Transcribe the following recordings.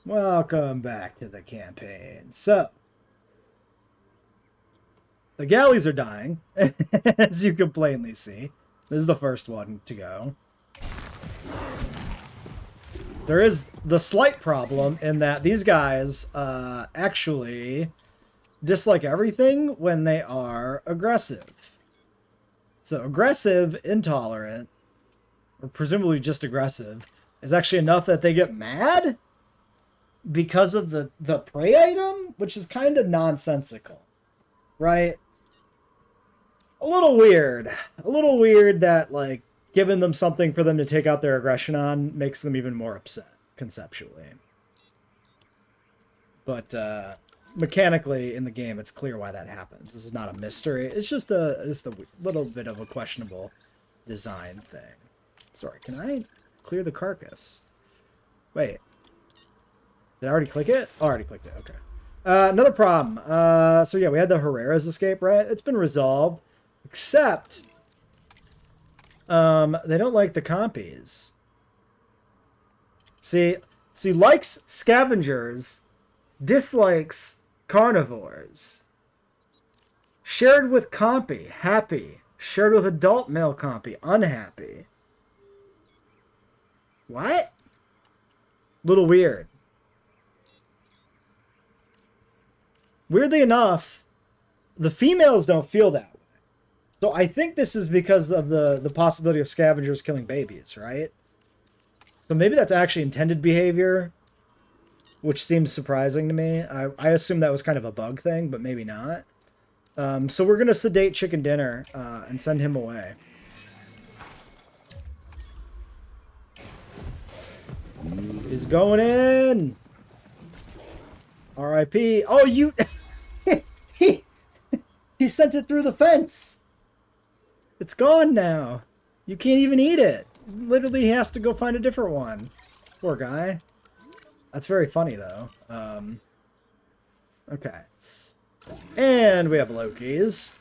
Welcome back to the campaign. So, the galleys are dying, as you can plainly see. This is the first one to go. There is the slight problem in that these guys actually dislike everything when they are aggressive. So, aggressive, intolerant, or presumably just aggressive, is actually enough that they get mad because of the prey item, which is kind of nonsensical, right? A little weird. A little weird that, like, giving them something for them to take out their aggression on makes them even more upset, conceptually. But, mechanically, in the game, it's clear why that happens. This is not a mystery. It's just a little bit of a questionable design thing. Sorry, can I clear the carcass? Wait. Did I already click it? Oh, I already clicked it. Okay. Another problem. So yeah, we had the Herrera's escape, right? It's been resolved. Except, they don't like the compies. See, likes scavengers, dislikes carnivores. Shared with compy, happy. Shared with adult male compy, unhappy. What? Little weird. Weirdly enough, the females don't feel that way. So I think this is because of the possibility of scavengers killing babies, right? So maybe that's actually intended behavior, which seems surprising to me. I assume that was kind of a bug thing, but maybe not. So we're going to sedate Chicken Dinner and send him away. He's going in! R.I.P. Oh, you... he sent it through the fence! It's gone now. You can't even eat it. Literally, he has to go find a different one. Poor guy. That's very funny, though. Okay. And we have Loki's.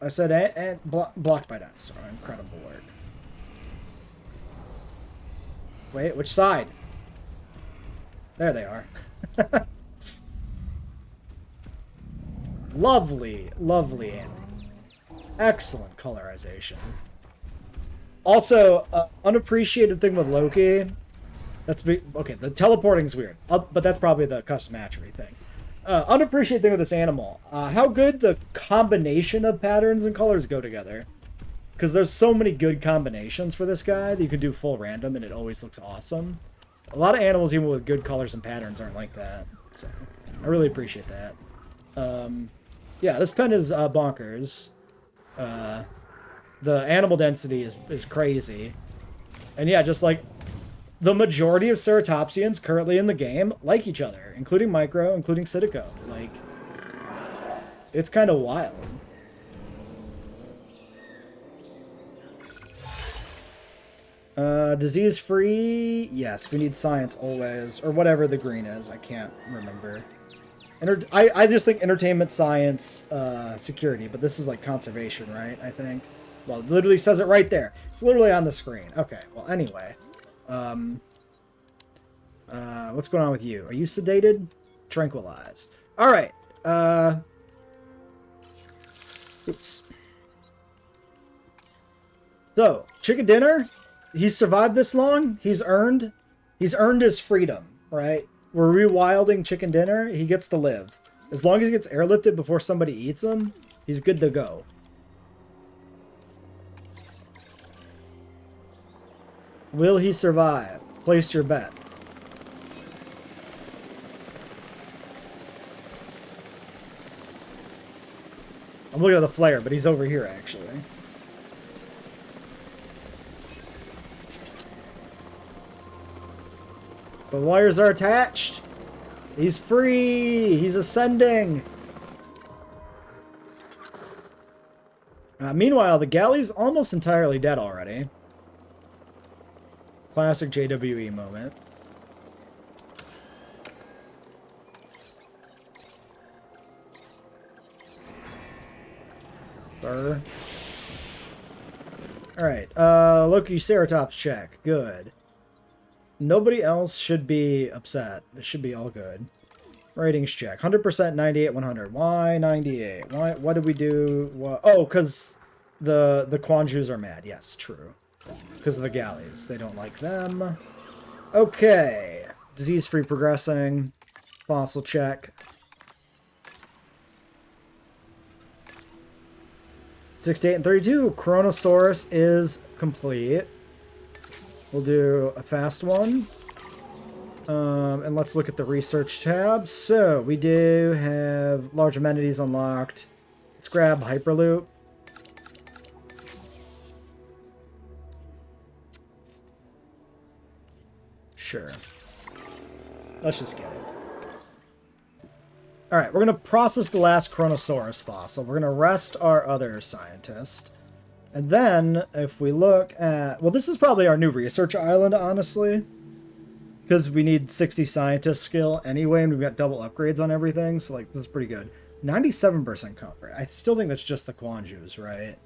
I said, and blocked by dinosaur. Incredible work. Wait, which side? There they are. Lovely, lovely animal. Excellent colorization. Also, unappreciated thing with Loki. Okay, the teleporting's weird, but that's probably the custom hatchery thing. Unappreciated thing with this animal. How good the combination of patterns and colors go together. Because there's so many good combinations for this guy that you can do full random and it always looks awesome. A lot of animals, even with good colors and patterns, aren't like that. So, I really appreciate that. Yeah, this pen is bonkers. The animal density is crazy. And yeah, just like the majority of ceratopsians currently in the game like each other, including Micro, including Citico. Like, it's kind of wild. Disease-free? Yes, we need science always. Or whatever the green is. I can't remember. I just think entertainment, science, security. But this is like conservation, right? I think. Well, it literally says it right there. It's literally on the screen. Okay, well, anyway. What's going on with you? Are you sedated? Tranquilized. Alright. Oops. So, Chicken Dinner... He's survived this long. He's earned his freedom, right? We're rewilding Chicken Dinner. He gets to live. As long as he gets airlifted before somebody eats him, he's good to go. Will he survive? Place your bet. I'm looking at the flare, but he's over here, actually. The wires are attached. He's free. He's ascending. Meanwhile, the galley's almost entirely dead already. Classic JWE moment. Burr. Alright, Loki Ceratops check. Good. Nobody else should be upset. It should be all good. Ratings check. 100%, 98, 100. Why 98? Why? What did we do? What? Oh, because the Quanjus are mad. Yes, true. Because of the galleys. They don't like them. Okay. Disease-free progressing. Fossil check. 68 and 32. Chronosaurus is complete. We'll do a fast one. And let's look at the research tab. So we do have large amenities unlocked. Let's grab Hyperloop. Sure. Let's just get it. Alright, we're going to process the last Chronosaurus fossil. We're going to rest our other scientist. And then, if we look at... Well, this is probably our new research island, honestly. Because we need 60 scientist skill anyway, and we've got double upgrades on everything. So, like, this is pretty good. 97% comfort. I still think that's just the Quanjus, right?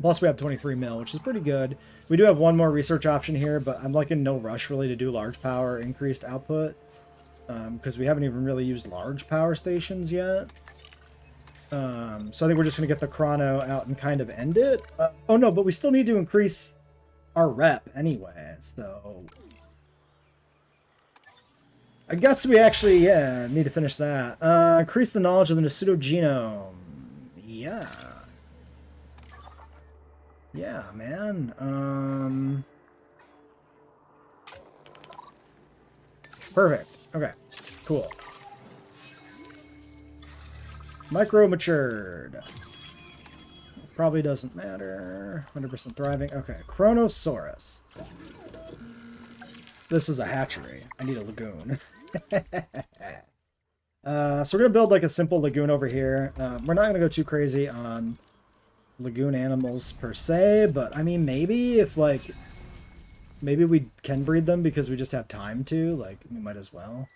Plus, we have 23 mil, which is pretty good. We do have one more research option here, but I'm, like, in no rush, really, to do large power increased output. Because we haven't even really used large power stations yet. So I think we're just going to get the chrono out and kind of end it. Oh no, but we still need to increase our rep anyway, so... I guess we actually, yeah, need to finish that. Increase the knowledge of the Nasuto genome. Yeah. Yeah, man. Perfect. Okay, cool. Micro matured. Probably doesn't matter. 100% thriving. Okay, Chronosaurus. This is a hatchery. I need a lagoon. So we're gonna build like a simple lagoon over here. We're not gonna go too crazy on lagoon animals per se, but I mean maybe if like maybe we can breed them because we just have time to. Like we might as well.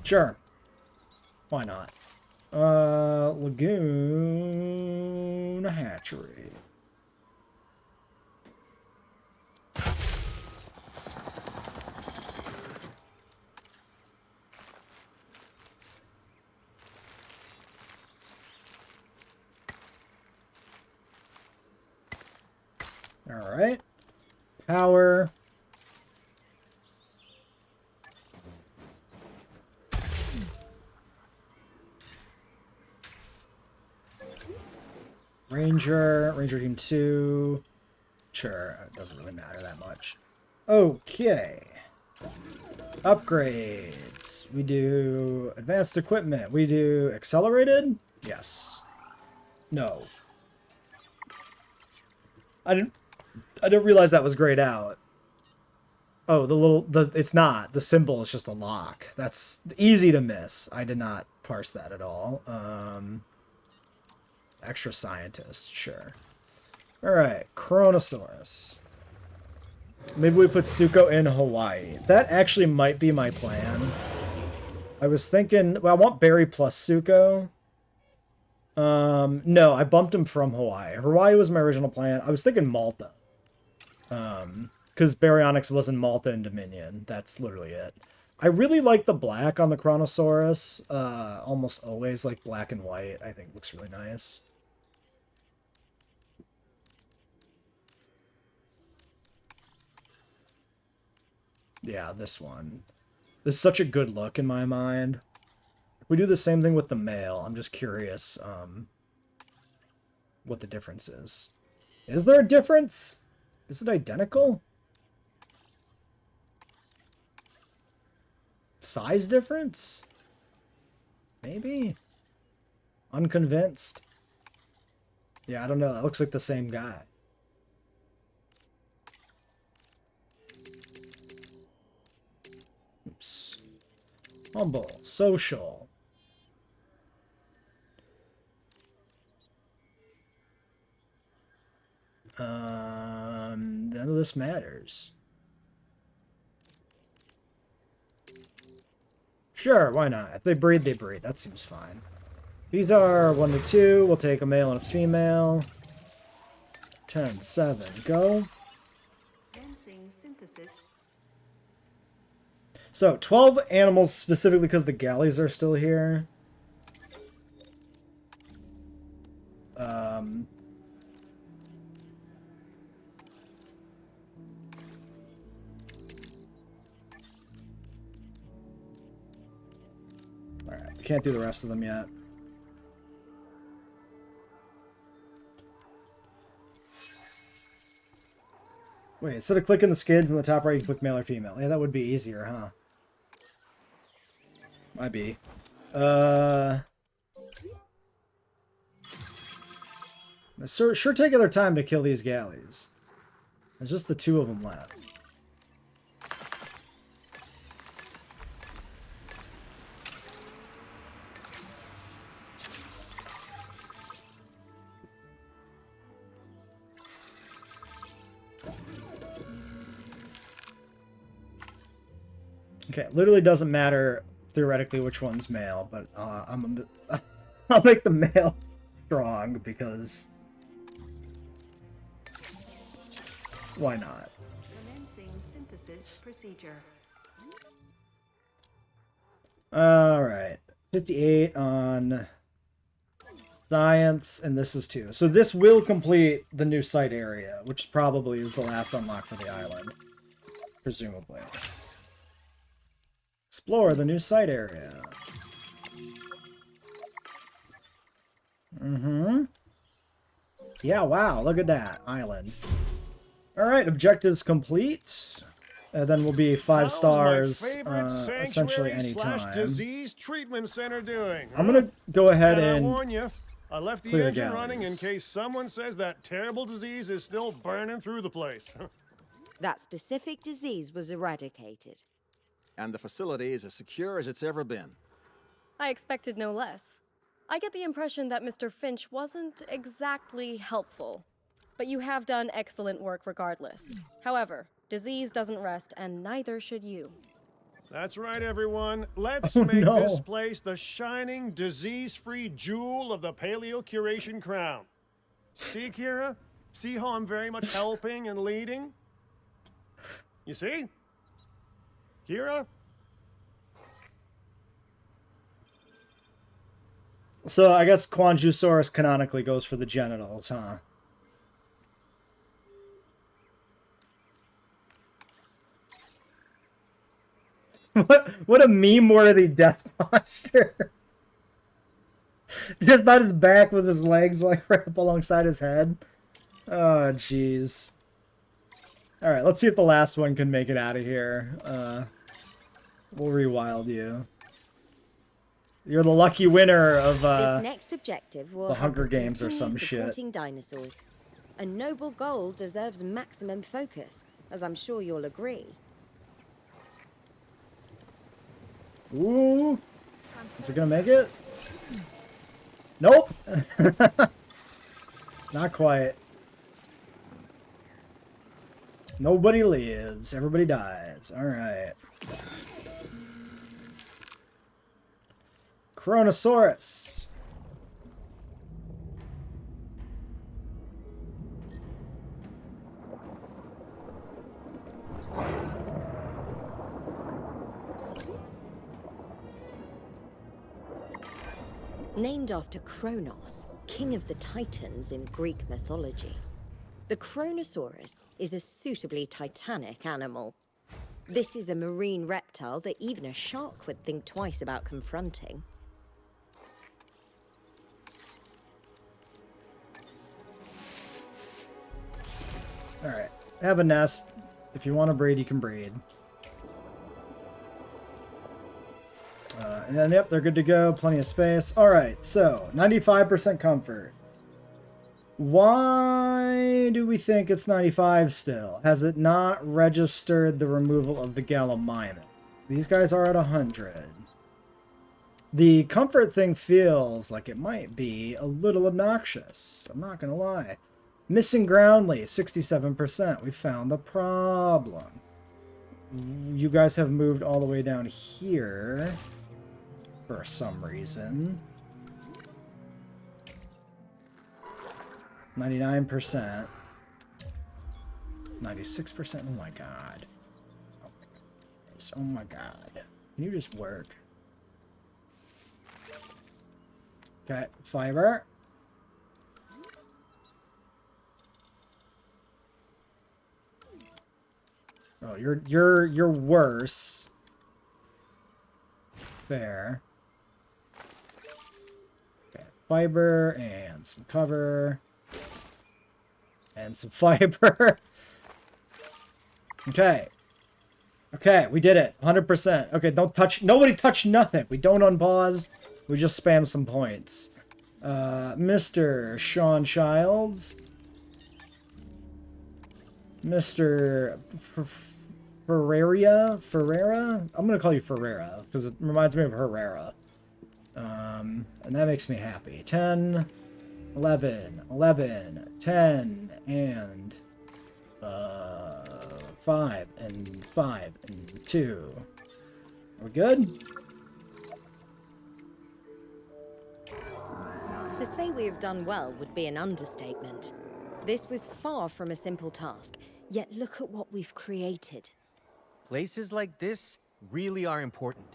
Sure. Why not? Lagoon hatchery. All right. Power. Ranger Team 2. Sure, it doesn't really matter that much. Okay. Upgrades. We do advanced equipment. We do accelerated? Yes. No. I didn't realize that was grayed out. Oh, it's not. The symbol is just a lock. That's easy to miss. I did not parse that at all. Extra scientist, sure. Alright, Chronosaurus. Maybe we put Suko in Hawaii. That actually might be my plan. I was thinking, well, I want Barry plus Suko. No, I bumped him from Hawaii. Hawaii was my original plan. I was thinking Malta. Because Baryonyx was in Malta and Dominion. That's literally it. I really like the black on the Chronosaurus. Almost always like black and white. I think looks really nice. Yeah, this one. This is such a good look in my mind. If we do the same thing with the male, I'm just curious what the difference is. Is there a difference? Is it identical? Size difference? Maybe? Unconvinced? Yeah, I don't know. That looks like the same guy. Oops. Humble. Social. None of this matters. Sure, why not? If they breed, they breed. That seems fine. These are 1 to 2. We'll take a male and a female. 10, 7, go. So, 12 animals specifically because the galleys are still here. Alright, can't do the rest of them yet. Wait, instead of clicking the skids in the top right, you click male or female. Yeah, that would be easier, huh? Might be. Sure taking their time to kill these galleys. There's just the 2 of them left. Okay, it literally doesn't matter theoretically which one's male, but I'll make the male strong because why not? Synthesis procedure. All right, 58 on science, and this is 2. So this will complete the new site area, which probably is the last unlock for the island, presumably. Explore the new site area. Yeah, wow, look at that island. Alright, objectives complete. And then we'll be 5 stars essentially anytime. Disease treatment center doing? I'm gonna go ahead and I warn you, I left the engine running in case someone says that terrible disease is still burning through the place. That specific disease was eradicated. And the facility is as secure as it's ever been. I expected no less. I get the impression that Mr. Finch wasn't exactly helpful. But you have done excellent work regardless. However, disease doesn't rest, and neither should you. That's right, everyone. Let's make this place the shining, disease-free jewel of the paleo-curation crown. See, Kira? See how I'm very much helping and leading? You see? Kira? So I guess Quanjusaurus canonically goes for the genitals, huh? What a meme-worthy death posture. Just not his back with his legs like right up alongside his head. Oh, jeez. Alright, let's see if the last one can make it out of here. We'll rewild you. You're the lucky winner of this next objective will the Hunger Games or some shit. Dinosaurs. A noble goal deserves maximum focus, as I'm sure you'll agree. Ooh. Is it gonna make it? Nope. Not quite. Nobody lives. Everybody dies. Alright. Chronosaurus. Named after Kronos, king of the Titans in Greek mythology. The Chronosaurus is a suitably titanic animal. This is a marine reptile that even a shark would think twice about confronting. Alright. Have a nest. If you want to breed, you can breed. And yep, they're good to go. Plenty of space. Alright, so 95% comfort. Why do we think it's 95 still? Has it not registered the removal of the Gallimimus? These guys are at 100. The comfort thing feels like it might be a little obnoxious. I'm not going to lie. Missing ground leaf, 67%. We found the problem. You guys have moved all the way down here for some reason. 99%. 96%. Oh my god. Oh my god. Can you just work? Okay, fiber. Oh, you're worse. Fair. Okay, fiber and some cover. And some fiber. Okay. Okay, we did it. 100%. Okay, don't touch... Nobody touch nothing. We don't unpause. We just spam some points. Mr. Sean Childs. Mr. Ferreira? I'm going to call you Ferreira, because it reminds me of Herrera. And that makes me happy. 10, 11, 11, 10, and... 5, and 5, and 2. We're good? To say we have done well would be an understatement. This was far from a simple task, yet look at what we've created. Places like this really are important.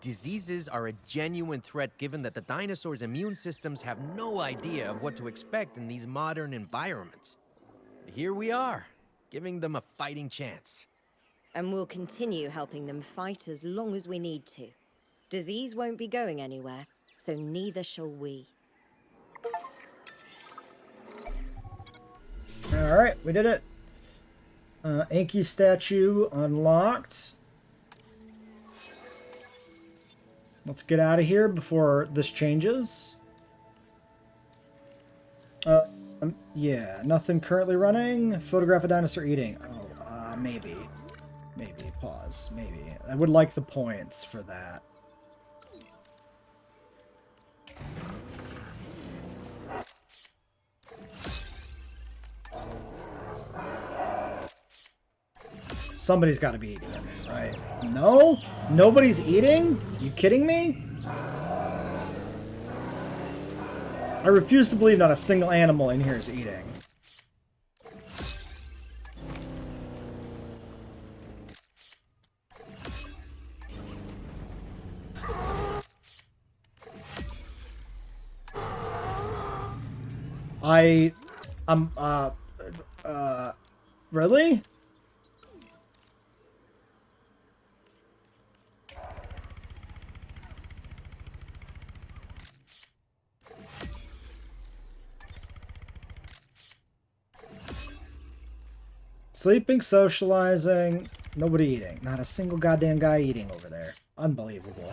Diseases are a genuine threat given that the dinosaurs' immune systems have no idea of what to expect in these modern environments. Here we are, giving them a fighting chance. And we'll continue helping them fight as long as we need to. Disease won't be going anywhere, so neither shall we. Alright, we did it. Anki statue unlocked. Let's get out of here before this changes. Yeah, nothing currently running. Photograph a dinosaur eating. Oh, maybe. Maybe. Pause. Maybe. I would like the points for that. Somebody's got to be eating it, right? No? Nobody's eating? You kidding me? I refuse to believe not a single animal in here is eating. Really? Sleeping, socializing, nobody eating. Not a single goddamn guy eating over there. Unbelievable.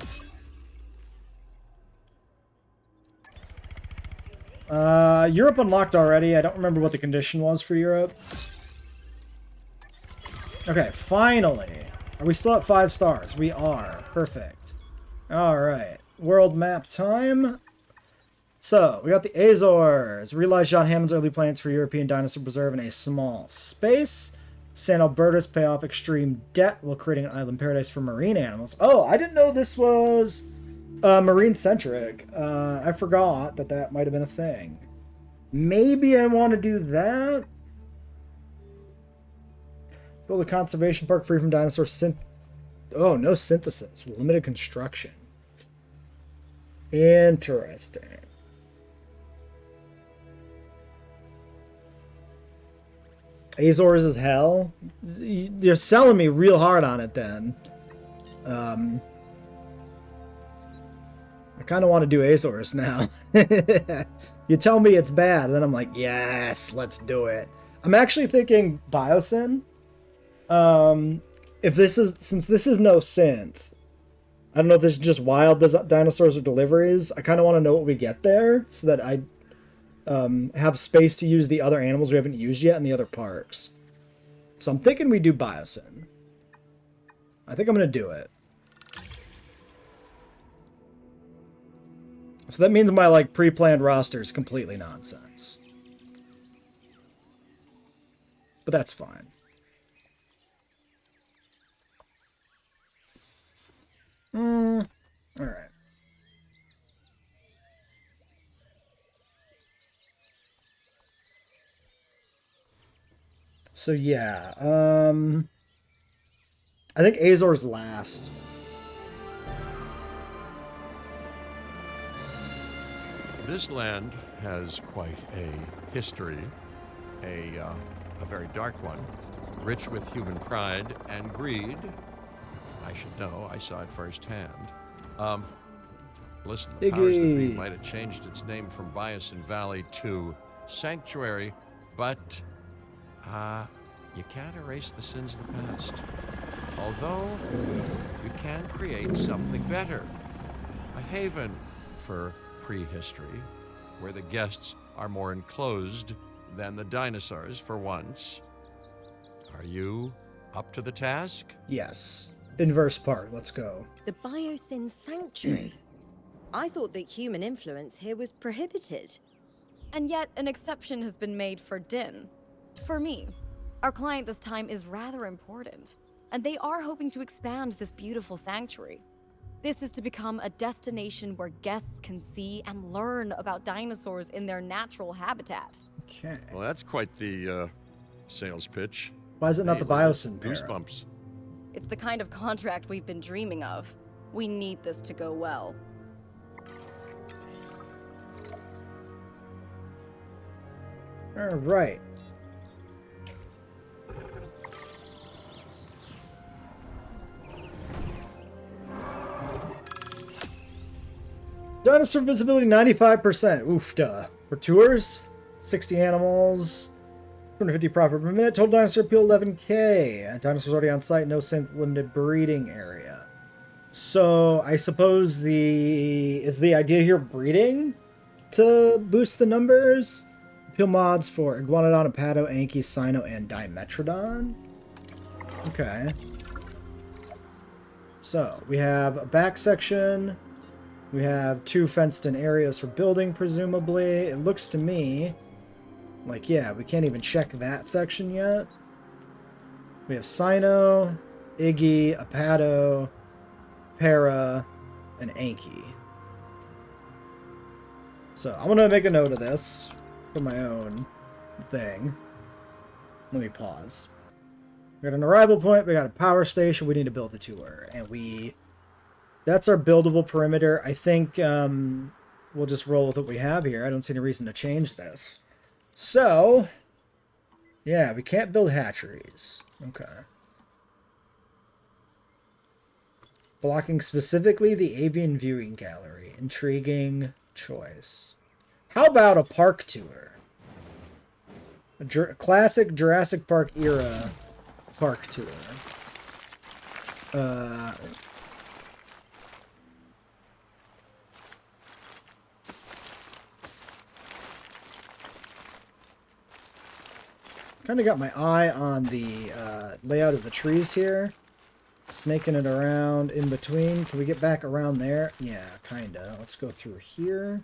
Europe unlocked already. I don't remember what the condition was for Europe. Okay, finally. Are we still at 5 stars? We are. Perfect. Alright. World map time. So, we got the Azores. Realize John Hammond's early plans for European dinosaur preserve in a small space. San Alberto's pay off extreme debt while creating an island paradise for marine animals. Oh, I didn't know this was marine-centric. I forgot that that might have been a thing. Maybe I want to do that. Build a conservation park free from dinosaur Oh, no synthesis. Limited construction. Interesting. Azores is hell? You're selling me real hard on it then. I kind of want to do Azores now. You tell me it's bad, and then I'm like, yes, let's do it. I'm actually thinking Biosyn. Since this is no synth, I don't know if this is just wild dinosaurs or deliveries. I kind of want to know what we get there so that I have space to use the other animals we haven't used yet in the other parks. So I'm thinking we do Biosyn. I think I'm going to do it. So that means my, like, pre-planned roster is completely nonsense. but that's fine. All right. So yeah, I think Azor's last. This land has quite a history, a very dark one, rich with human pride and greed. I should know, I saw it firsthand. Listen, the powers that be Iggy. might have changed its name from Biosyn Valley to Sanctuary, but you can't erase the sins of the past. Although, you can create something better. A haven for prehistory, where the guests are more enclosed than the dinosaurs for once. Are you up to the task? Yes. Inverse part. Let's go. The Biosyn Sanctuary. I thought that human influence here was prohibited. And yet, an exception has been made for Din. For me, our client this time is rather important, and they are hoping to expand this beautiful sanctuary. This is to become a destination where guests can see and learn about dinosaurs in their natural habitat. Okay. Well, that's quite the sales pitch. Why is it not the Hey, look at Biosyn this. para? Goosebumps. It's the kind of contract we've been dreaming of. We need this to go well. All right. Dinosaur visibility 95%. Oof, duh. For tours, 60 animals, 250 profit per minute. Total dinosaur appeal 11K. Dinosaurs already on site. No synth limited breeding area. So I suppose is the idea here breeding to boost the numbers? Appeal mods for Iguanodon, Apado, Anki, Cyno, and Dimetrodon. Okay. So we have a back section. We have 2 fenced-in areas for building, presumably. It looks to me like, yeah, we can't even check that section yet. We have Cyno, Iggy, Apado, Para, and Anki. So I'm going to make a note of this for my own thing. Let me pause. We got an arrival point. We got a power station. We need to build a tour. And that's our buildable perimeter. I think we'll just roll with what we have here. I don't see any reason to change this. So, yeah, we can't build hatcheries. Okay. Blocking specifically the avian viewing gallery. Intriguing choice. How about a park tour? A classic Jurassic Park era park tour. Kind of got my eye on the layout of the trees here. Snaking it around in between. Can we get back around there? Yeah, kind of. Let's go through here.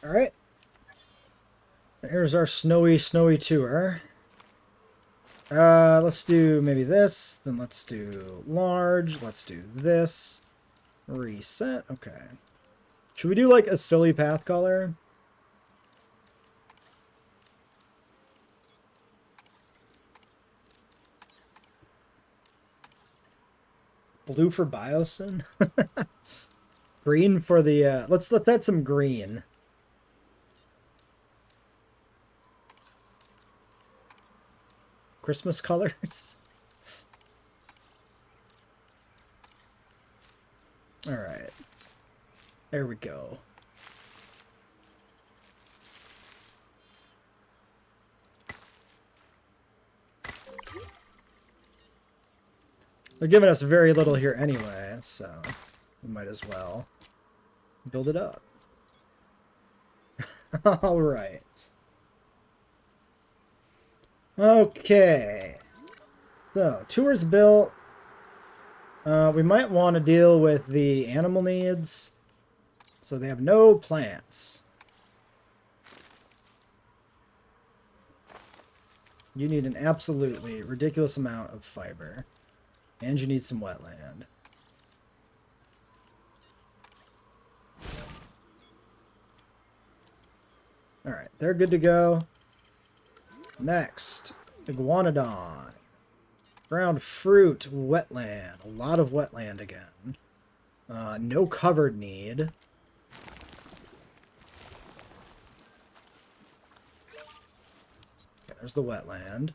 All right. Here's our snowy tour. Let's do maybe this. Then let's do large. Let's do this. Reset. Okay. Should we do like a silly path color? Blue for Biosyn. Green for the let's add some green. Christmas colors. All right. There we go. They're giving us very little here anyway, so we might as well build it up. All right. Okay. So, tour's built. We might want to deal with the animal needs. So they have no plants. You need an absolutely ridiculous amount of fiber. And you need some wetland. Alright, they're good to go. Next, iguanodon. Ground fruit, wetland. A lot of wetland again. No covered need. Okay, there's the wetland.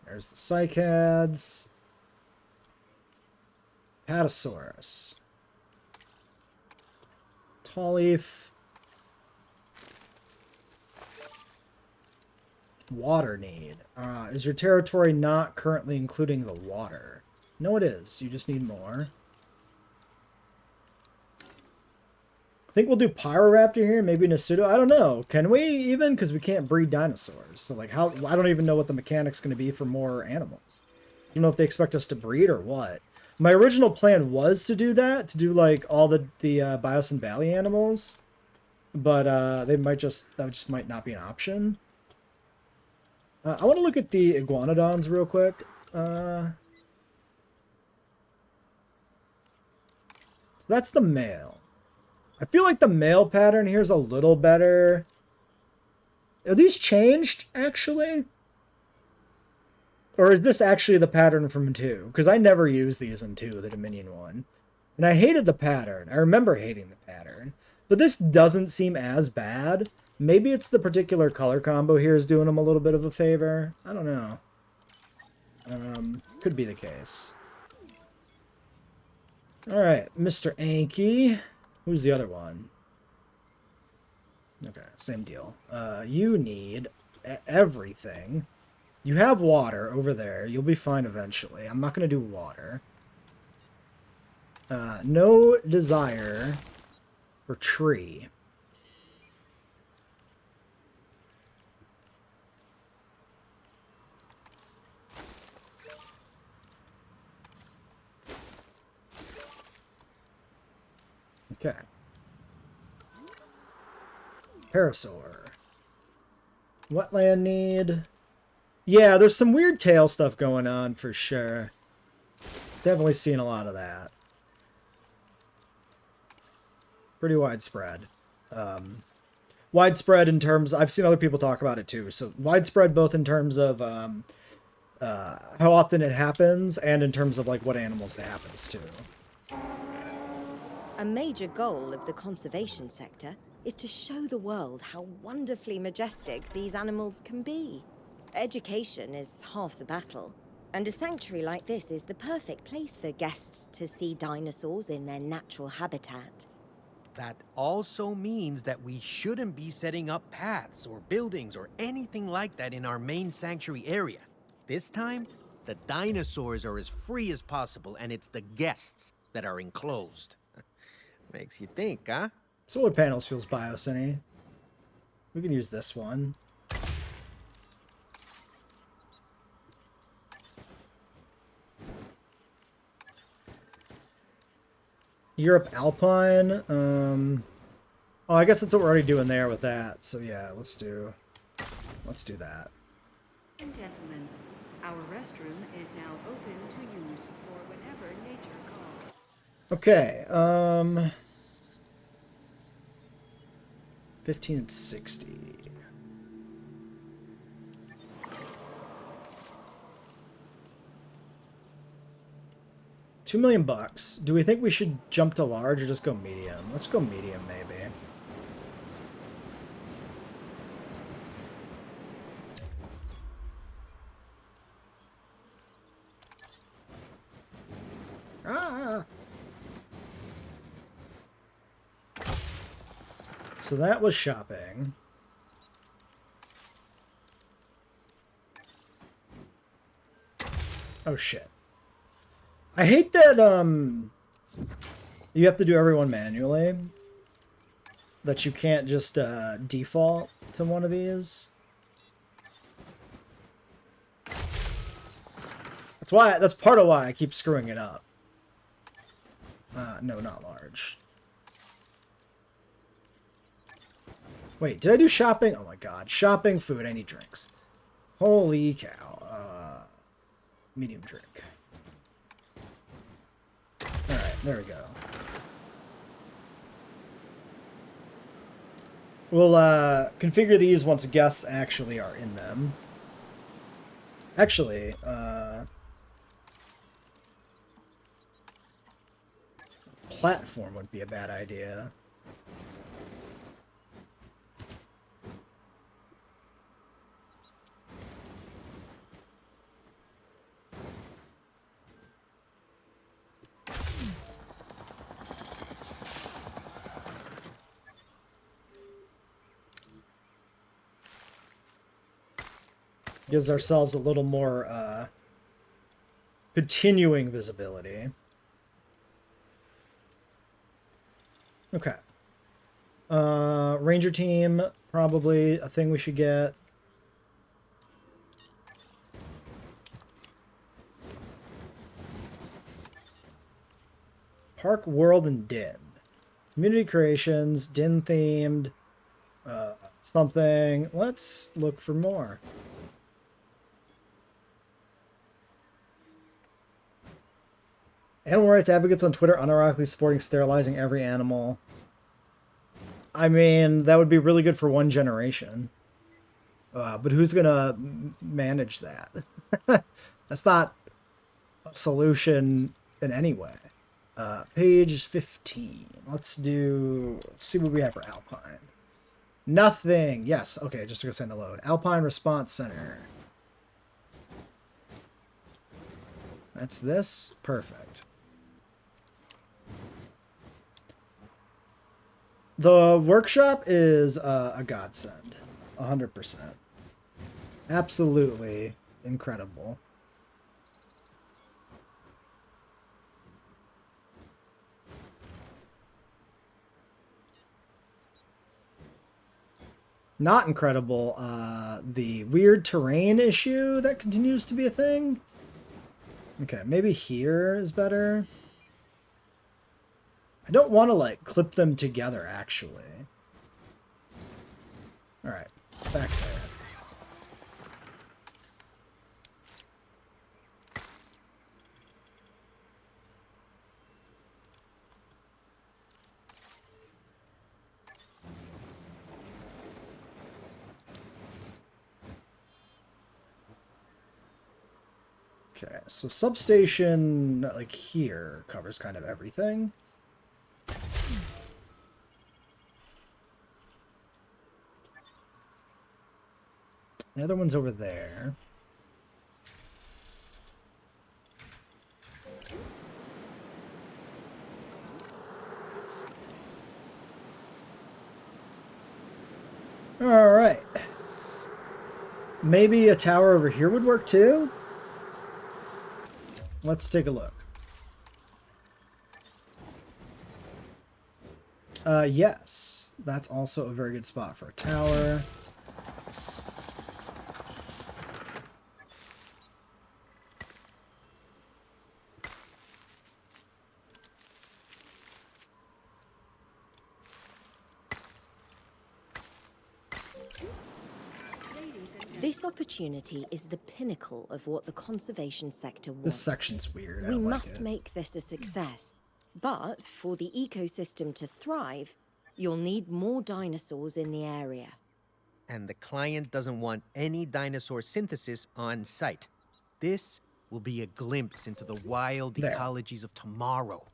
There's the cycads. Patasaurus. Tall leaf. Water need. Is your territory not currently including the water? No, it is. You just need more. I think we'll do Pyroraptor here, maybe Nasudo. I don't know. Can we even? Because we can't breed dinosaurs. So, like, how? I don't even know what the mechanic's going to be for more animals. I don't know if they expect us to breed or what. My original plan was to do that, to do, like, all the Biosin Valley animals. But they might that just might not be an option. I want to look at the iguanodons real quick. So that's the male. I feel like the male pattern here is a little better. Are these changed, actually? Or is this actually the pattern from 2? Because I never used these in 2, the Dominion one. And I hated the pattern. I remember hating the pattern. But this doesn't seem as bad. Maybe it's the particular color combo here is doing them a little bit of a favor. I don't know. Could be the case. Alright, Mr. Anki. Who's the other one? Okay, same deal. You need everything. You have water over there. You'll be fine eventually. I'm not going to do water. No desire for tree. Okay. Parasaur. Wetland need. Yeah, there's some weird tail stuff going on for sure. Definitely seen a lot of that. Pretty widespread. Widespread in terms... I've seen other people talk about it too. So widespread both in terms of how often it happens and in terms of like what animals it happens to. A major goal of the conservation sector is to show the world how wonderfully majestic these animals can be. Education is half the battle, and a sanctuary like this is the perfect place for guests to see dinosaurs in their natural habitat. That also means that we shouldn't be setting up paths or buildings or anything like that in our main sanctuary area. This time, the dinosaurs are as free as possible, and it's the guests that are enclosed. Makes you think, huh? Solar panels feels biocine. We can use this one. Europe Alpine. Oh, I guess that's what we're already doing there with that. So yeah, let's do that. Gentlemen, our restroom is now open to use for whenever nature calls. Okay, 15 and 60. $2 million. Do we think we should jump to large or just go medium? Let's go medium, maybe. Ah! So that was shopping. Oh shit. I hate that you have to do everyone manually. That you can't just default to one of these. That's part of why I keep screwing it up. No, not large. Wait, did I do shopping? Oh my god. Shopping, food, I need drinks. Holy cow. Medium drink. Alright, there we go. We'll configure these once guests actually are in them. Actually, platform would be a bad idea. Gives ourselves a little more continuing visibility. Okay. Ranger team, probably a thing we should get. Park, World, and Din. Community creations, Din themed, something. Let's look for more. Animal rights advocates on Twitter unironically supporting sterilizing every animal. I mean, that would be really good for one generation. But who's going to manage that? That's not a solution in any way. Page 15. Let's see what we have for Alpine. Nothing. Yes. Okay, just to go send a load. Alpine Response Center. That's this. Perfect. The workshop is a godsend. 100%. Absolutely incredible. Not incredible. The weird terrain issue that continues to be a thing. Okay, maybe here is better. I don't want to, like, clip them together, actually. Alright, back there. Okay, so substation, like, here covers kind of everything. The other one's over there. All right. Maybe a tower over here would work too? Let's take a look. Yes. That's also a very good spot for a tower. This opportunity is the pinnacle of what the conservation sector wants. This section's weird. We must make this a success. But for the ecosystem to thrive, you'll need more dinosaurs in the area. And the client doesn't want any dinosaur synthesis on site. This will be a glimpse into the wild ecologies of tomorrow.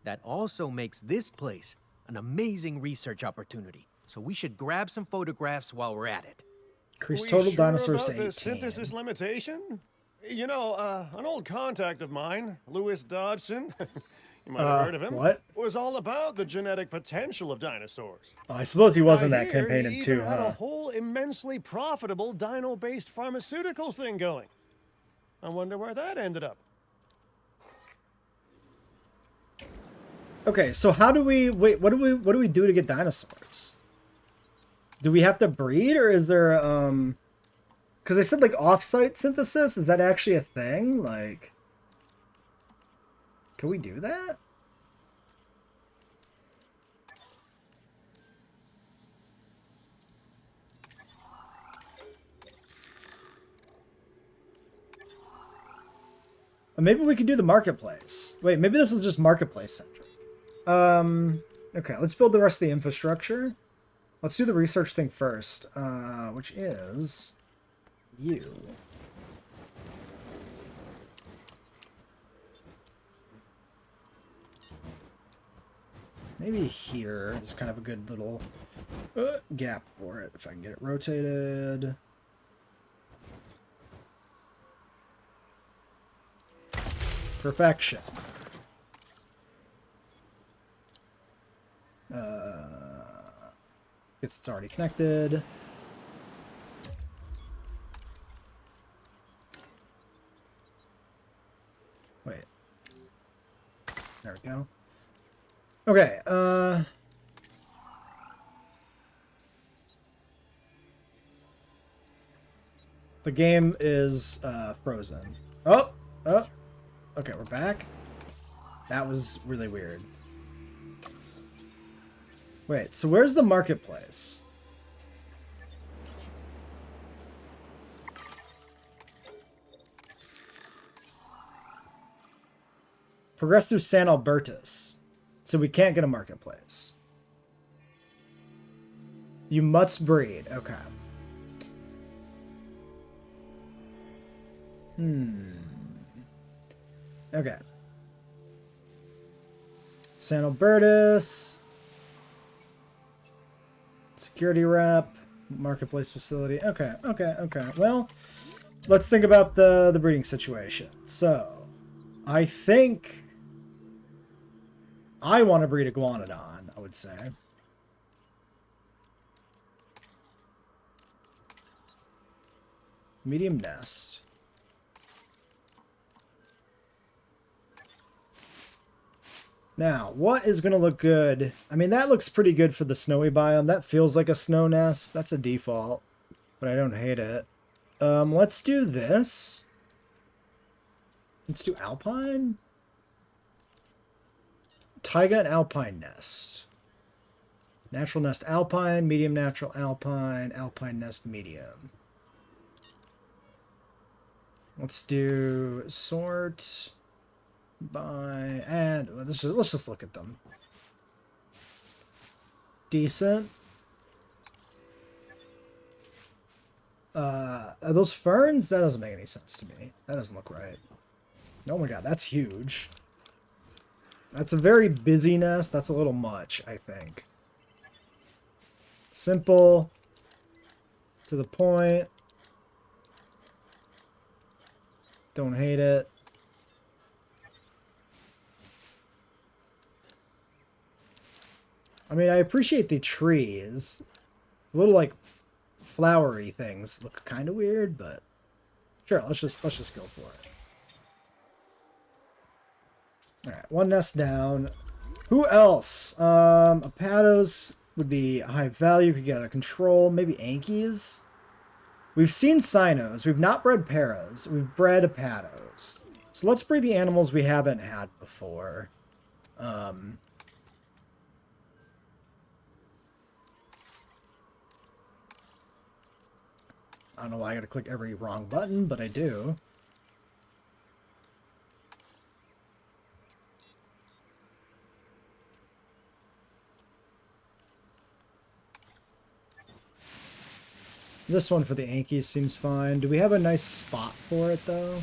That also makes this place an amazing research opportunity. So we should grab some photographs while we're at it. Increase total dinosaurs to 18. The synthesis limitation? You know, an old contact of mine, Louis Dodgson, you might have heard of him, was all about the genetic potential of dinosaurs. I suppose he wasn't that campaigning too, had a whole immensely profitable dino-based pharmaceuticals thing going. I wonder where that ended up. Okay, so how do we wait? What do we do to get dinosaurs? Do we have to breed, or is there because they said like off-site synthesis? Is that actually a thing? Like, can we do that? Or maybe we could do the marketplace. Wait, maybe this is just marketplace centric. Okay, let's build the rest of the infrastructure. Let's do the research thing first, which is you. Maybe here is kind of a good little gap for it, if I can get it rotated. Perfection. It's already connected. Wait. There we go. Okay, the game is frozen. Oh, okay, we're back. That was really weird. Wait, so where's the marketplace? Progress through San Albertus. So we can't get a marketplace. You must breed. Okay. Okay. San Albertus. Security rep. Marketplace facility. Okay. Well, let's think about the breeding situation. So, I think I want to breed Iguanodon, I would say. Medium nest. Now, what is going to look good? I mean, that looks pretty good for the snowy biome. That feels like a snow nest. That's a default, but I don't hate it. Let's do this. Let's do alpine. Taiga and alpine nest. Natural nest alpine, medium natural alpine, alpine nest medium. Let's do sort by, and let's just look at them. Decent. Are those ferns? That doesn't make any sense to me. That doesn't look right. Oh my god, that's huge. That's a very busy nest. That's a little much, I think. Simple. To the point. Don't hate it. I mean, I appreciate the trees. A little, like, flowery things look kind of weird, but sure, let's just go for it. Alright, one nest down. Who else? Apatos would be high value, could get out of control. Maybe Ankies? We've seen Sinos. We've not bred Paras. We've bred Apatos. So let's breed the animals we haven't had before. I don't know why I gotta click every wrong button, but I do. This one for the Ankies seems fine. Do we have a nice spot for it, though?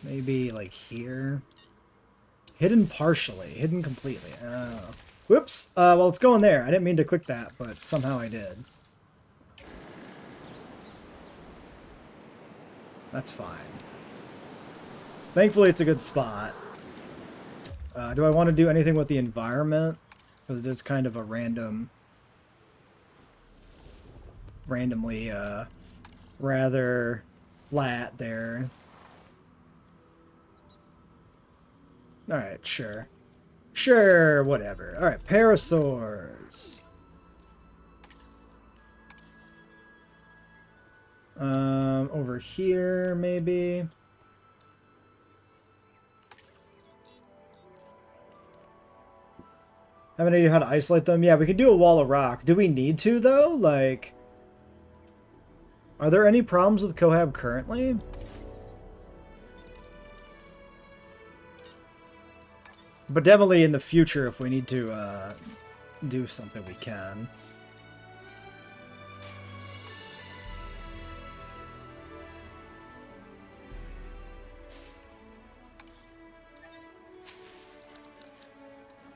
Maybe, like, here? Hidden partially. Hidden completely. Oh. Whoops! Well, it's going there. I didn't mean to click that, but somehow I did. That's fine. Thankfully, it's a good spot. Do I want to do anything with the environment? Because it is kind of a randomly, rather flat there. Alright, sure. Sure, whatever. Alright, parasaurs. Over here, maybe. Have an idea how to isolate them? Yeah, we can do a wall of rock. Do we need to, though? Like, are there any problems with Cohab currently? But definitely in the future, if we need to do something, we can.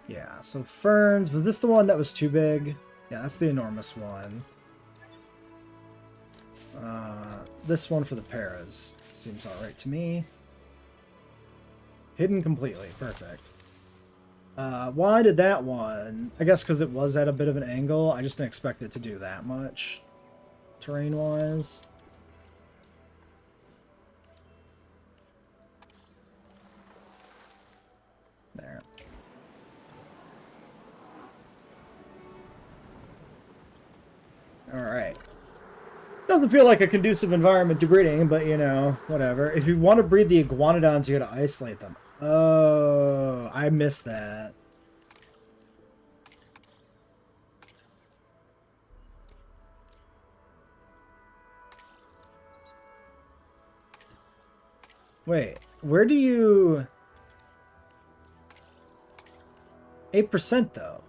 Yeah, so ferns. Was this the one that was too big? Yeah, that's the enormous one. This one for the paras seems alright to me. Hidden completely. Perfect. Why did that one? I guess because it was at a bit of an angle. I just didn't expect it to do that much terrain-wise. There. Alright. Doesn't feel like a conducive environment to breeding, but you know, whatever. If you want to breed the iguanodons, you gotta isolate them. Oh, I missed that. Wait, where do you... 8% though.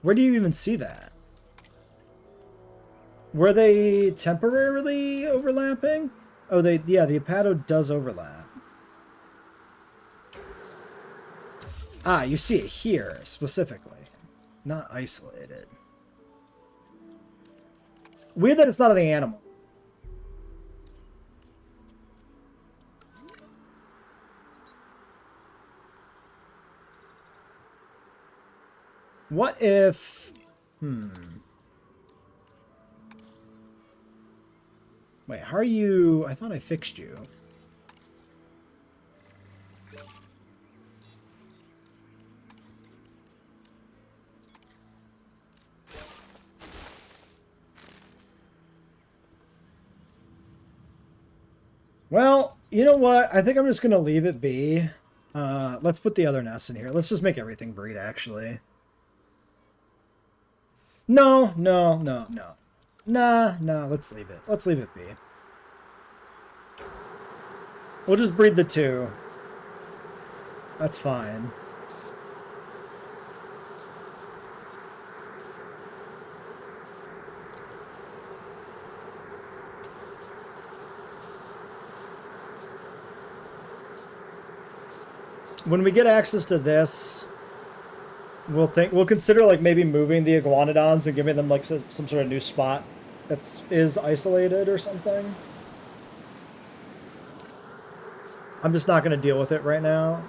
Where do you even see that? Were they temporarily overlapping? Oh, yeah, the Apato does overlap. Ah, you see it here, specifically. Not isolated. Weird that it's not on the animal. What if... Wait, how are you... I thought I fixed you. Well, you know what? I think I'm just going to leave it be. Let's put the other nests in here. Let's just make everything breed, actually. No. Nah, let's leave it. Let's leave it be. We'll just breed the two. That's fine. When we get access to this, we'll consider like maybe moving the iguanodons and giving them like some sort of new spot is isolated or something. I'm just not going to deal with it right now.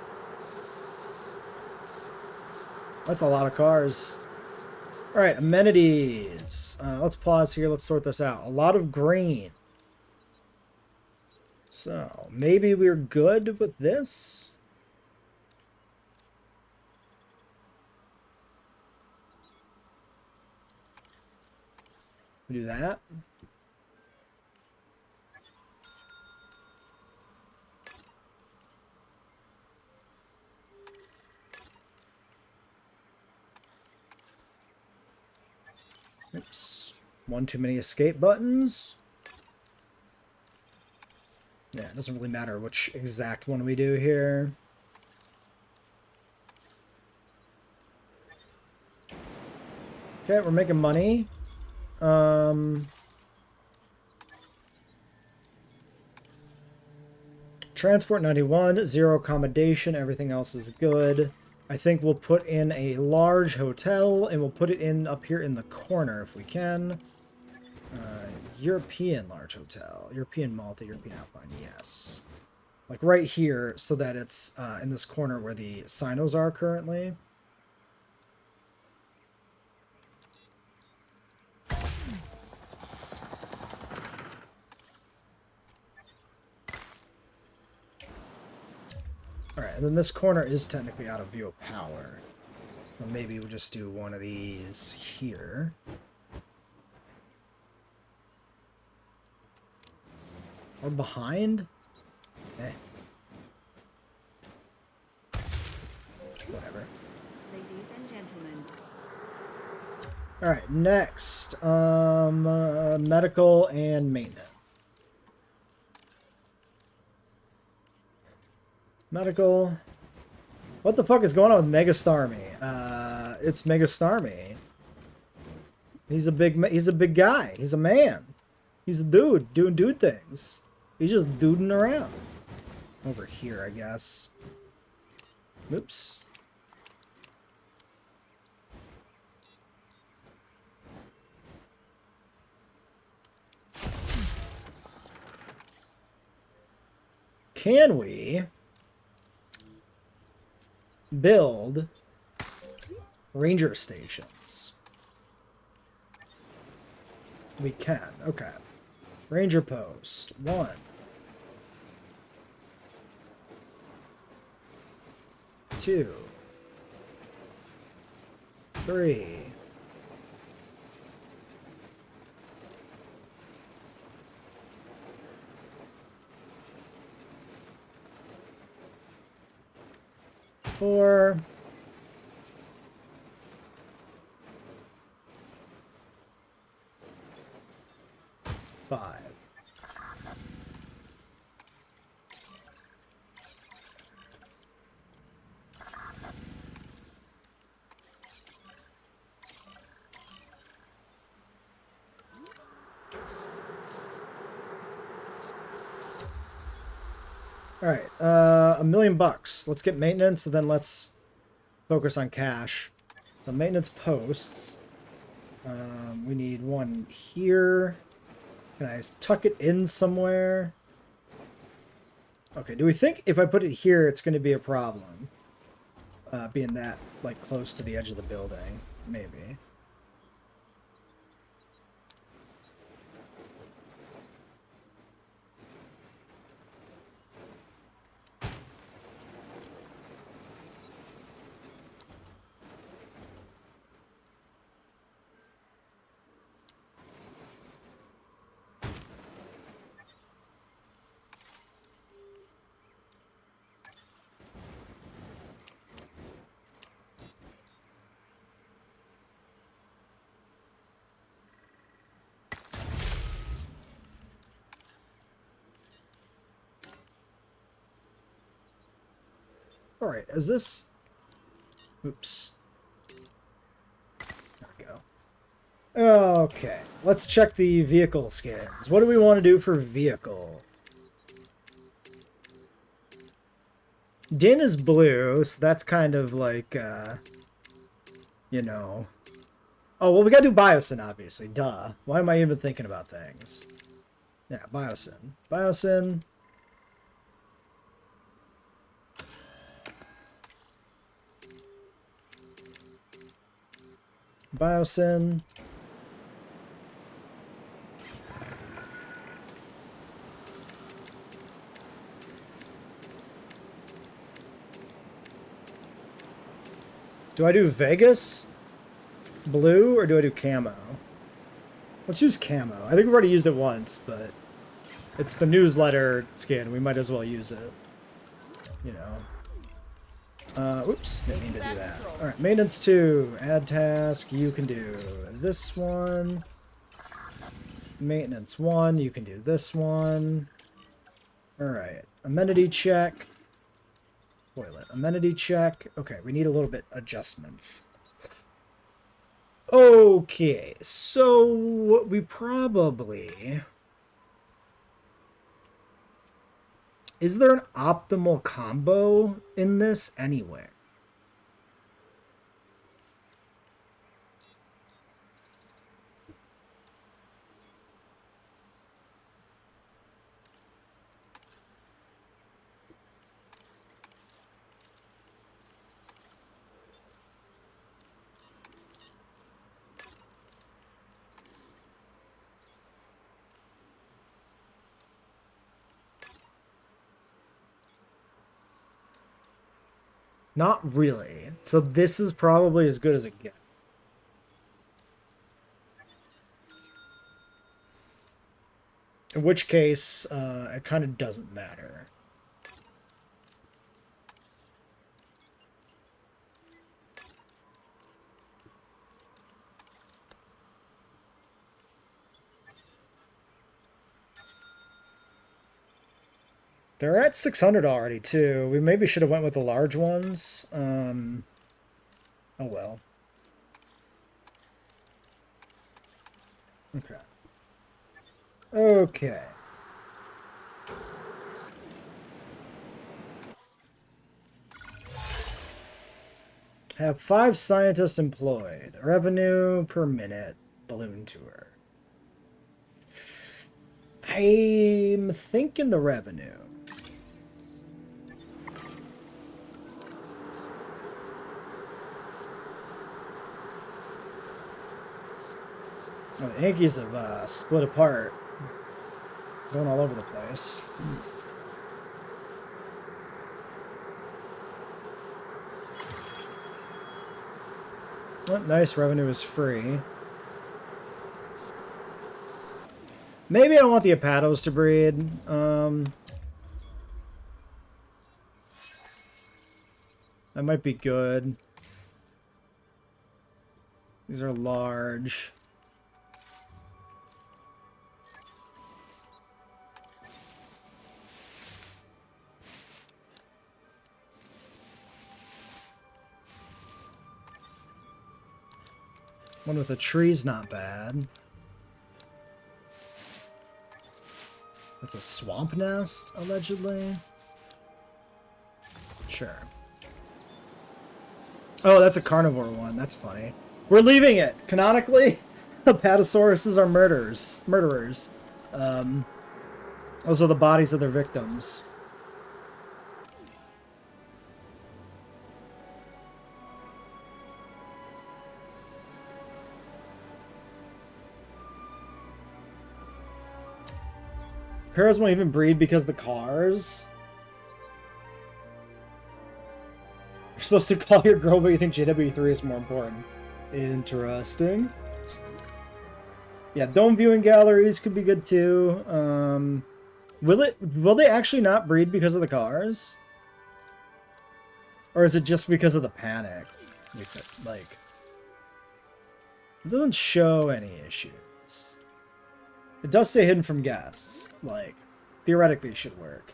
That's a lot of cars. All right, amenities. Let's pause here. Let's sort this out. A lot of green. So maybe we're good with this. We do that. Oops. One too many escape buttons. Yeah, it doesn't really matter which exact one we do here. Okay, we're making money. Transport 91, 0 accommodation, everything else is good. I think we'll put in a large hotel, and we'll put it in up here in the corner if we can. European large hotel. European Malta, European Alpine, yes. Like right here, so that it's in this corner where the sinos are currently. Alright, and then this corner is technically out of view of power. So maybe we'll just do one of these here. Or behind? Eh. Whatever. Ladies and gentlemen, Alright, next. Medical and maintenance. Medical. What the fuck is going on with Megastarmy? It's Megastarmy. He's a big guy. He's a man. He's a dude doing dude things. He's just duding around. Over here, I guess. Oops. Can we build ranger stations? We can. Okay. Ranger post 1. 2. 3. 4. 5. All right, $1 million. Let's get maintenance, and then let's focus on cash. So maintenance posts. We need one here. Can I tuck it in somewhere? Okay, do we think if I put it here, it's going to be a problem? Being that, like, close to the edge of the building. Maybe. Alright, is this... Oops. There we go. Okay, let's check the vehicle skins. What do we want to do for vehicle? Din is blue, so that's kind of like, you know... Oh, well, we gotta do Biosyn, obviously. Duh. Why am I even thinking about things? Yeah, Biosyn. Biosyn... Biosyn. Do I do Vegas? Blue, or do I do camo? Let's use camo. I think we've already used it once, but it's the newsletter skin. We might as well use it. You know. Oops, didn't mean to do that. Alright, maintenance 2, add task, you can do this one. Maintenance 1, you can do this one. Alright, amenity check. Toilet, amenity check. Okay, we need a little bit adjustments. Okay, so we probably... Is there an optimal combo in this anywhere? Not really. So this is probably as good as it gets. In which case, it kind of doesn't matter. They're at 600 already, too. We maybe should have went with the large ones. Oh, well. Okay. Okay. Have 5 scientists employed. Revenue per minute. Balloon tour. I'm thinking the revenue. Oh, the Yankees have split apart. Going all over the place. Oh, nice, revenue is free. Maybe I want the Apatos to breed. That might be good. These are large. One with a tree's not bad. It's a swamp nest, allegedly. Sure. Oh, that's a carnivore one. That's funny. We're leaving it. Canonically, Apatosauruses are murderers. Those are the bodies of their victims. Paras won't even breed because the cars. You're supposed to call your girl, but you think JWE3 is more important. Interesting. Yeah, dome viewing galleries could be good too. Will they actually not breed because of the cars? Or is it just because of the panic? Like, it doesn't show any issues. It does say hidden from guests. Like, theoretically it should work.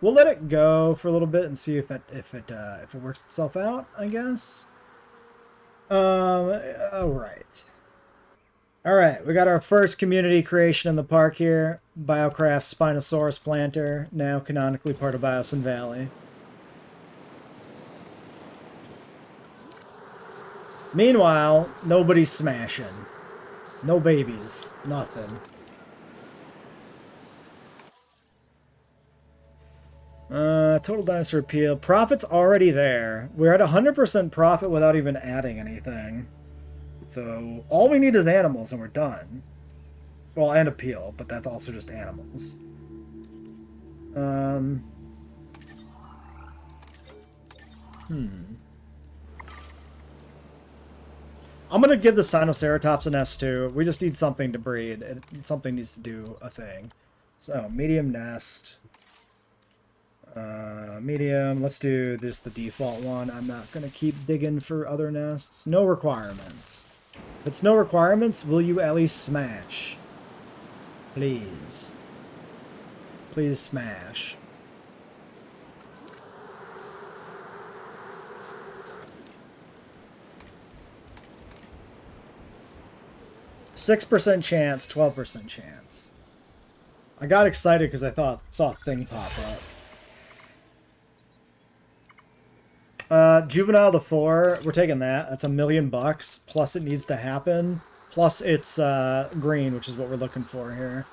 We'll let it go for a little bit and see if it works itself out, I guess. Alright. Alright, we got our first community creation in the park here. Biocraft Spinosaurus planter, now canonically part of Biosin Valley. Meanwhile, nobody's smashing. No babies. Nothing. Total dinosaur appeal. Profit's already there. We're at 100% profit without even adding anything. So, all we need is animals and we're done. Well, and appeal, but that's also just animals. I'm gonna give the Sinoceratops an S2. We just need something to breed. Something needs to do a thing. So, medium nest. Medium. Let's do this, the default one. I'm not gonna keep digging for other nests. No requirements. If it's no requirements, will you at least smash? Please. Please smash. %6 chance, 12% chance. I got excited because I saw a thing pop up. Juvenile to 4, we're taking that. That's $1 million bucks. Plus it needs to happen. Plus it's green, which is what we're looking for here.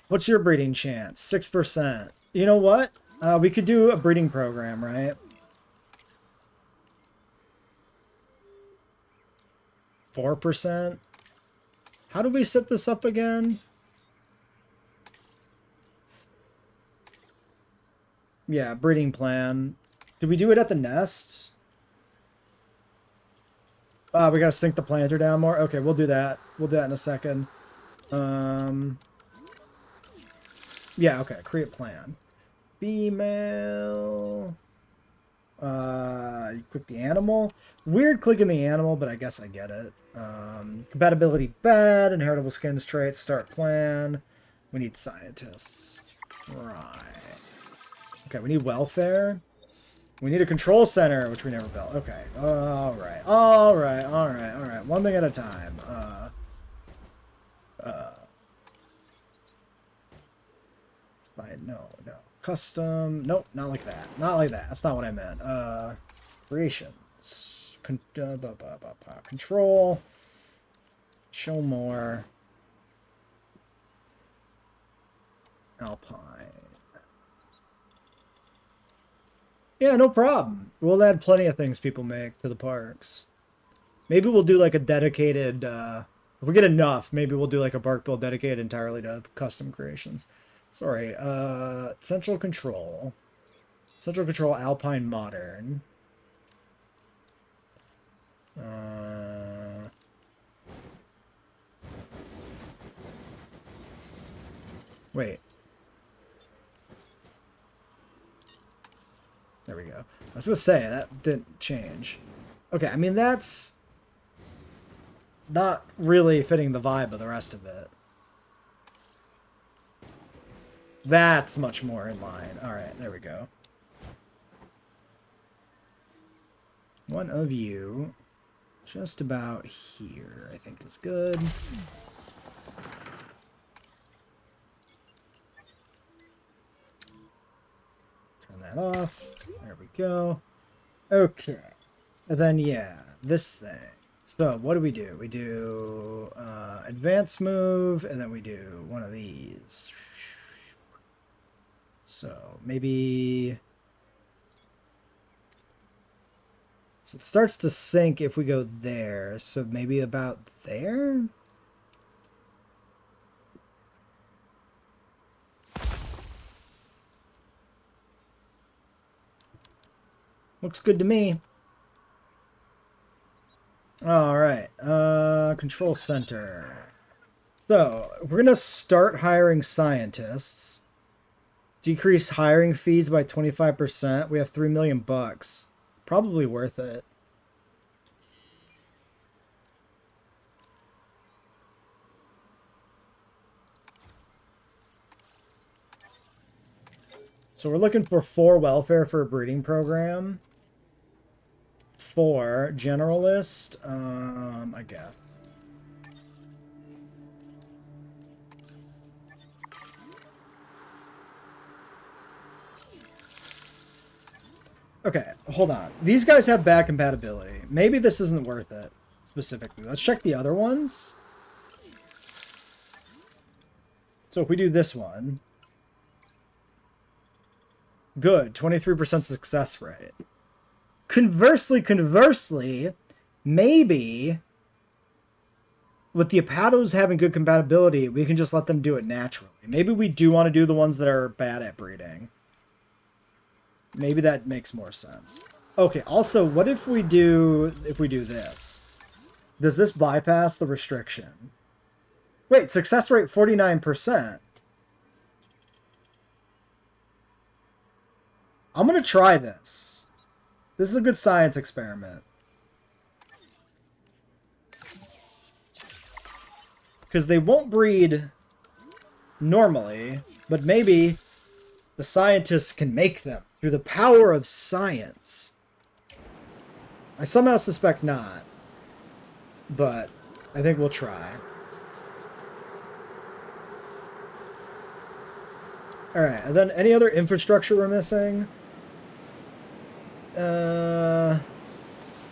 What's your breeding chance? 6%. You know what? We could do a breeding program, right? 4%. How do we set this up again? Yeah, breeding plan. Did we do it at the nest? We gotta sink the planter down more. Okay, we'll do that. We'll do that in a second. Yeah, okay. Create plan. Female. You click the animal. Weird clicking the animal, but I guess I get it. Compatibility bad. Inheritable skins traits. Start plan. We need scientists. Right. Okay, we need welfare. We need a control center, which we never built. Okay. Alright. Alright. Alright. Alright. One thing at a time. It's fine. No. Custom. Nope. Not like that. Not like that. That's not what I meant. Creations. Control. Show more. Alpine. Yeah, no problem. We'll add plenty of things people make to the parks. Maybe we'll do like a dedicated, if we get enough, maybe we'll do like a park build dedicated entirely to custom creations. Sorry, Central Control. Central Control Alpine Modern. Wait. There we go. I was gonna say, that didn't change. Okay, I mean, that's not really fitting the vibe of the rest of it. That's much more in line. Alright, there we go. One of you, just about here, I think is good. Turn that off. There we go. Okay. And then, yeah, this thing. So, what do? We do advance move, and then we do one of these. So, maybe... So it starts to sink if we go there. So maybe about there? Looks good to me. All right. Control center. So we're going to start hiring scientists. Decrease hiring fees by 25%. We have $3 million bucks. Probably worth it. So we're looking for 4 welfare for a breeding program. 4 generalist. I guess. Okay, hold on. These guys have bad compatibility. Maybe this isn't worth it, specifically. Let's check the other ones. So if we do this one... Good, 23% success rate. Conversely, maybe... with the Apatos having good compatibility, we can just let them do it naturally. Maybe we do want to do the ones that are bad at breeding. Maybe that makes more sense. Okay, also, what if we do this? Does this bypass the restriction? Wait, success rate 49%. I'm going to try this. This is a good science experiment. Because they won't breed normally, but maybe the scientists can make them. Through the power of science. I somehow suspect not. But I think we'll try. Alright, and then any other infrastructure we're missing?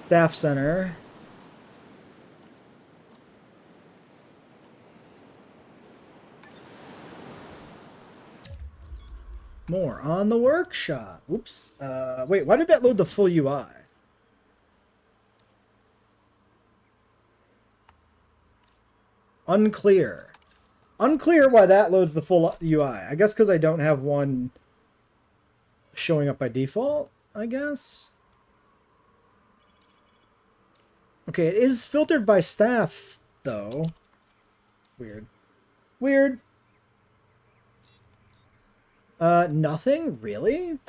Staff center. More on the workshop. Oops. Wait, why did that load the full UI? Unclear. Unclear why that loads the full UI. I guess because I don't have one showing up by default. I guess. Okay, it is filtered by staff, though. Weird. Weird. Nothing? Really?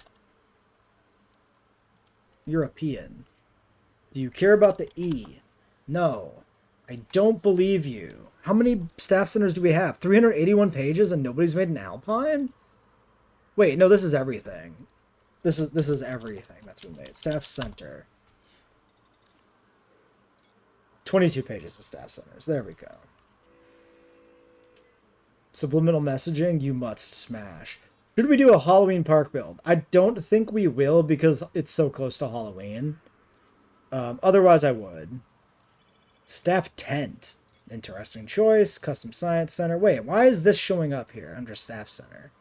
European. Do you care about the E? No. I don't believe you. How many staff centers do we have? 381 pages and nobody's made an Alpine? Wait, no, this is everything. This is everything that's been made. Staff center. 22 pages of staff centers. There we go. Subliminal messaging, you must smash. Should we do a Halloween park build? I don't think we will because it's so close to Halloween. Otherwise, I would. Staff tent. Interesting choice. Custom science center. Wait, why is this showing up here under staff center?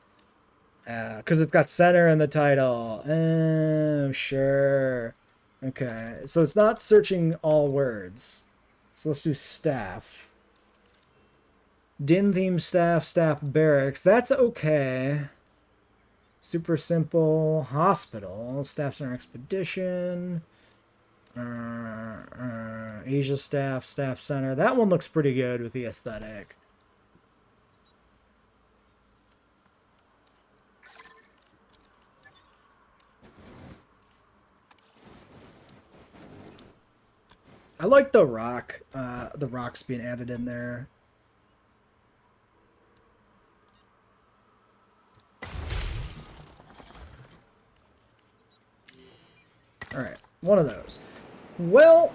Because it's got center in the title. Oh, sure. Okay, so it's not searching all words. So let's do staff. Din theme staff, staff barracks. That's okay. Super simple. Hospital. Staff center expedition. Asia staff, staff center. That one looks pretty good with the aesthetic. I like the rock, the rocks being added in there. Alright, one of those. Well,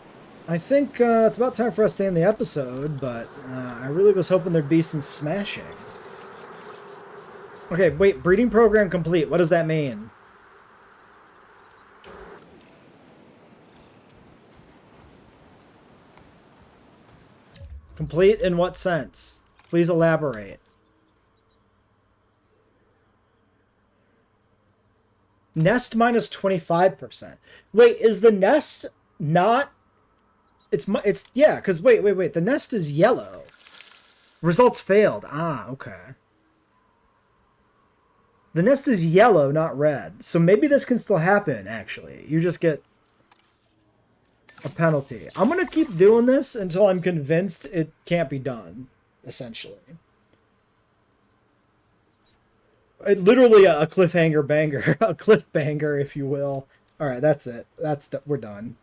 I think it's about time for us to end the episode, but I really was hoping there'd be some smashing. Okay, wait, breeding program complete. What does that mean? Complete in what sense? Please elaborate. Nest minus 25%. Wait, is the nest not... It's yeah, because wait. The nest is yellow. Results failed. Ah, okay. The nest is yellow, not red. So maybe this can still happen, actually. You just get a penalty. I'm going to keep doing this until I'm convinced it can't be done, essentially. Literally a cliffhanger banger. A cliffbanger, if you will. Alright, that's it. We're done.